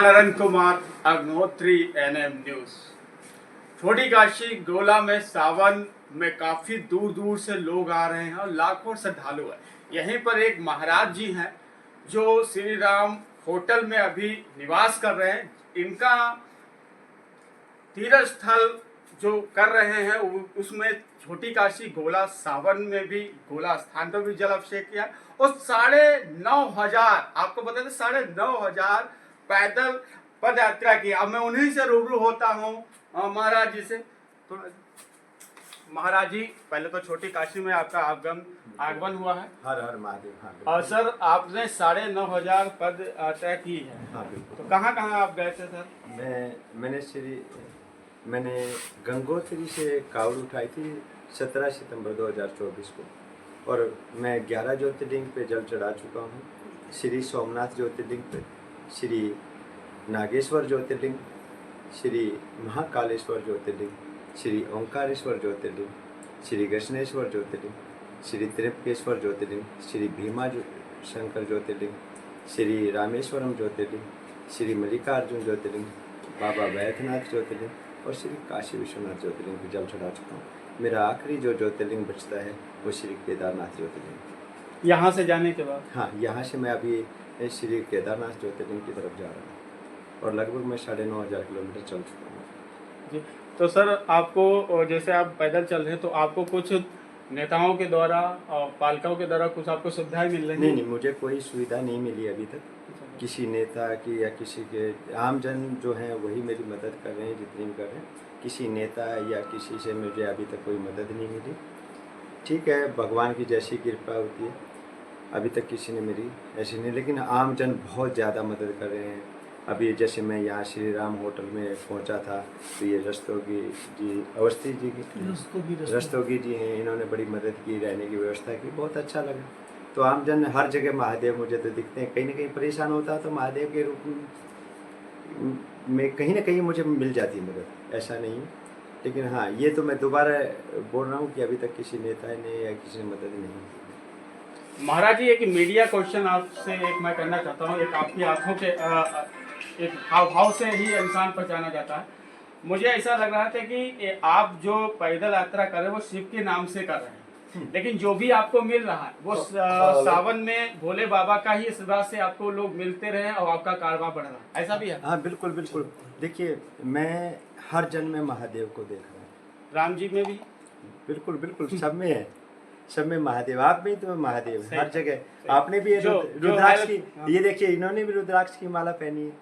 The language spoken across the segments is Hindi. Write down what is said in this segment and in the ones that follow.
Narendra Kumar Agnotri NM news. छोटी काशी गोला में सावन में काफी दूर दूर से लोग आ रहे हैं और लाखों श्रद्धालु हैं। यहीं पर एक महाराज जी हैं जो श्री राम होटल में अभी निवास कर रहे हैं। इनका तीर्थ स्थल जो कर रहे हैं उसमें छोटी काशी गोला सावन में भी गोला स्थान पर भी जल अभिषेक किया और 9,500 आपको बता दें 9,500 पैदल पद यात्रा की। अब मैं उन्हीं से रूबरू होता हूँ महाराज जी से। तो महाराज जी, पहले तो छोटी काशी में आपका आगमन हुआ है। हर हर महादेव। हाँ, और सर आपने 9,500 पद यात्रा की है। हाँ, बिल्कुल। तो कहाँ कहाँ आप गए थे सर? मैंने गंगोत्री से कावड़ उठाई थी 17 सितंबर 2024 को और मैं 11 ज्योतिर्लिंग पे जल चढ़ा चुका हूँ। श्री सोमनाथ ज्योतिर्लिंग पे, श्री नागेश्वर ज्योतिर्लिंग, श्री महाकालेश्वर ज्योतिर्लिंग, श्री ओंकारेश्वर ज्योतिर्लिंग, श्री कृष्णेश्वर ज्योतिर्लिंग, श्री त्रिम्बकेश्वर ज्योतिर्लिंग, श्री भीमा शंकर ज्योतिर्लिंग, श्री रामेश्वरम ज्योतिर्लिंग, श्री मल्लिकार्जुन ज्योतिर्लिंग, बाबा वैद्यनाथ ज्योतिर्लिंग और श्री काशी विश्वनाथ ज्योतिर्लिंग पर जल चढ़ा चुका हूँ। मेरा आखिरी जो ज्योतिर्लिंग बचता है वो श्री केदारनाथ ज्योतिर्लिंग। यहाँ से जाने के बाद? हाँ, यहाँ से मैं अभी श्री केदारनाथ ज्योतिर्लिंग की तरफ जा रहा हूँ और लगभग मैं 9,500 किलोमीटर चल चुका हूँ जी। तो सर आपको, जैसे आप पैदल चल रहे हैं, तो आपको कुछ नेताओं के द्वारा और पालिकाओं के द्वारा कुछ आपको सुविधाएं मिल रही हैं? नहीं, मुझे कोई सुविधा नहीं मिली अभी तक किसी नेता की या किसी के। आम जन जो हैं वही मेरी मदद कर रहे हैं जितनी भी कर रहे हैं। किसी नेता या किसी से मुझे अभी तक कोई मदद नहीं मिली। ठीक है, भगवान की जैसी कृपा होती है, अभी तक किसी ने मेरी ऐसी नहीं, लेकिन आम जन बहुत ज़्यादा मदद कर रहे हैं। अभी जैसे मैं यहाँ श्री राम होटल में पहुँचा था तो ये रस्तोगी जी, अवस्थी जी की रस्तोगी जी हैं, इन्होंने बड़ी मदद की, रहने की व्यवस्था की, बहुत अच्छा लगा। तो आम जन हर जगह महादेव मुझे तो दिखते हैं। कहीं ना कहीं परेशान होता तो महादेव के रूप में कहीं ना कहीं मुझे मिल जाती मदद, ऐसा नहीं है। लेकिन हाँ, ये तो मैं दोबारा बोल रहा हूँ कि अभी तक किसी नेता ने या किसी ने मदद नहीं की। महाराज जी, एक मीडिया क्वेश्चन आपसे मैं करना चाहता हूँ। एक आपकी आंखों के एक हाव भाव से ही इंसान पहचाना जाता है। मुझे ऐसा लग रहा था कि आप जो पैदल यात्रा कर रहे हैं वो शिव के नाम से कर रहे हैं, लेकिन जो भी आपको मिल रहा है वो सावन में भोले बाबा का ही आशीर्वाद से आपको लोग मिलते रहे और आपका कारोबार बढ़ रहा है, ऐसा भी है? हाँ, बिल्कुल बिल्कुल। देखिए, मैं हर जन में महादेव को देख रहा हूँ। राम जी में भी? बिल्कुल बिल्कुल, सब में है, सब में महादेव। आप भी तो महादेव हर जगह। आपने भी रुद्राक्ष की, ये देखिए, इन्होंने भी रुद्राक्ष की माला पहनी है,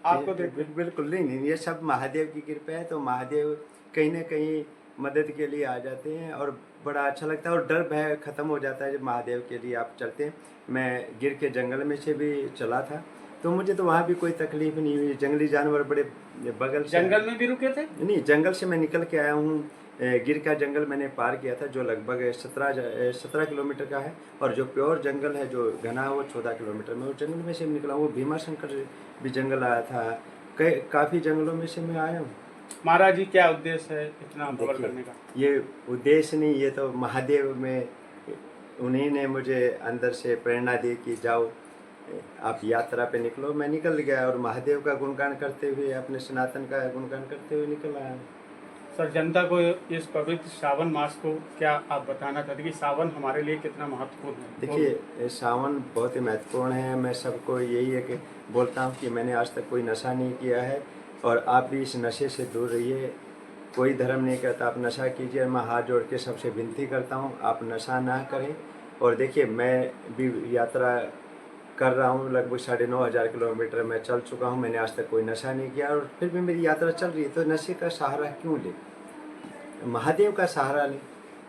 आपको बिल्कुल। नहीं, ये सब महादेव की कृपा है। तो महादेव कहीं ना कहीं मदद के लिए आ जाते हैं और बड़ा अच्छा लगता है और डर भय खत्म हो जाता है जब महादेव के लिए आप चलते हैं। मैं गिर के जंगल में से भी चला था तो मुझे तो वहाँ भी कोई तकलीफ नहीं हुई। जंगली जानवर बड़े बगल से। जंगल में भी रुके थे? नहीं, जंगल से मैं निकल के आया हूँ। गिर का जंगल मैंने पार किया था जो लगभग 17 किलोमीटर का है और जो प्योर जंगल है जो घना है वो 14 किलोमीटर में। वो जंगल में से निकला हूँ। वो भीमा शंकर भी जंगल आया था। काफ़ी जंगलों में से मैं आया हूँ। महाराज जी, क्या उद्देश्य है इतना कवर करने का? ये उद्देश्य नहीं, ये तो महादेव में उन्हीं ने मुझे अंदर से प्रेरणा दी कि जाओ आप यात्रा पे निकलो। मैं निकल गया और महादेव का गुणगान करते हुए, अपने सनातन का गुणगान करते हुए निकल आया। सर, जनता को इस पवित्र सावन मास को क्या आप बताना चाहते हैं कि सावन हमारे लिए कितना महत्वपूर्ण है? देखिए, सावन बहुत ही महत्वपूर्ण है। मैं सबको यही है कि बोलता हूँ कि मैंने आज तक कोई नशा नहीं किया है और आप भी इस नशे से दूर रहिए। कोई धर्म नहीं कहता आप नशा कीजिए। मैं हाथ जोड़ के सबसे विनती करता हूँ आप नशा ना करें। और देखिए, मैं भी यात्रा कर रहा हूँ, लगभग 9,500 किलोमीटर मैं चल चुका हूँ। मैंने आज तक कोई नशा नहीं किया और फिर भी मेरी यात्रा चल रही है। तो नशे का सहारा क्यों ले, महादेव का सहारा लें।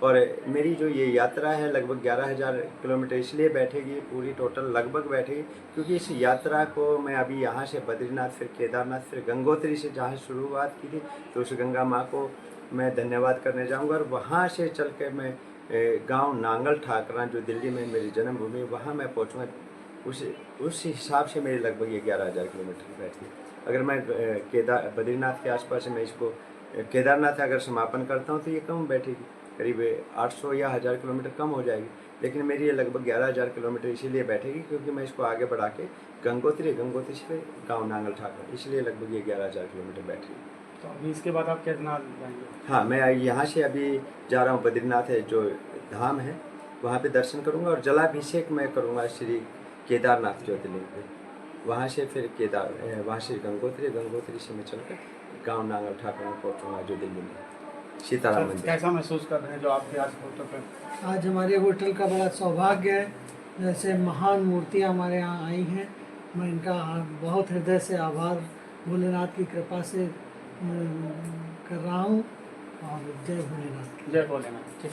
और मेरी जो ये यात्रा है लगभग 11,000 किलोमीटर इसलिए बैठेगी, पूरी टोटल लगभग बैठेगी क्योंकि इस यात्रा को मैं अभी यहाँ से बद्रीनाथ, फिर केदारनाथ, फिर गंगोत्री से जहाँ शुरुआत की थी तो उस गंगा माँ को मैं धन्यवाद करने जाऊँगा। और वहाँ से चल के मैं गांव नांगल ठाकरा जो दिल्ली में मेरी जन्मभूमि, वहाँ मैं पहुँचूँगा। उस हिसाब से मेरी लगभग ये 11,000 किलोमीटर बैठी। अगर मैं बद्रीनाथ के आसपास मैं इसको केदारनाथ अगर समापन करता हूँ तो ये कम बैठेगी। करीब 800 या 1000 किलोमीटर कम हो जाएगी, लेकिन मेरी ये लगभग 11,000 किलोमीटर इसीलिए बैठेगी क्योंकि मैं इसको आगे बढ़ा के गंगोत्री से गाँव नांगल ठाकर, इसलिए लगभग ये 11,000 किलोमीटर बैठ रही है। तो अभी इसके बाद आप केदारनाथ जाएंगे? हाँ, मैं यहाँ से अभी जा रहा हूँ बद्रीनाथ है जो धाम है, वहाँ पे दर्शन करूँगा और जलाभिषेक मैं करूँगा श्री केदारनाथ ज्योतिर्लिंग पे। वहाँ से फिर वहाँ से गंगोत्री से मैं चलकर गांव नांगल ठाकुर में पहुँचूँगा जो दिल्ली में सीताराम मंदिर। कैसा महसूस कर रहे हैं जो आपके आज फोटो पे? आज हमारे होटल का बड़ा सौभाग्य है, जैसे महान मूर्तियाँ हमारे यहाँ आई हैं। मैं इनका बहुत हृदय से आभार भोलेनाथ की कृपा से कर रहा हूँ। और जय भोलेनाथ। जय भोलेनाथ। ठीक।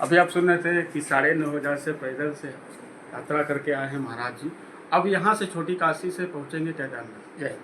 अभी आप सुन रहे थे कि 9,500 से पैदल से यात्रा करके आए हैं महाराज जी। अब यहाँ से छोटी काशी से पहुँचेंगे केदारनाथ। जय।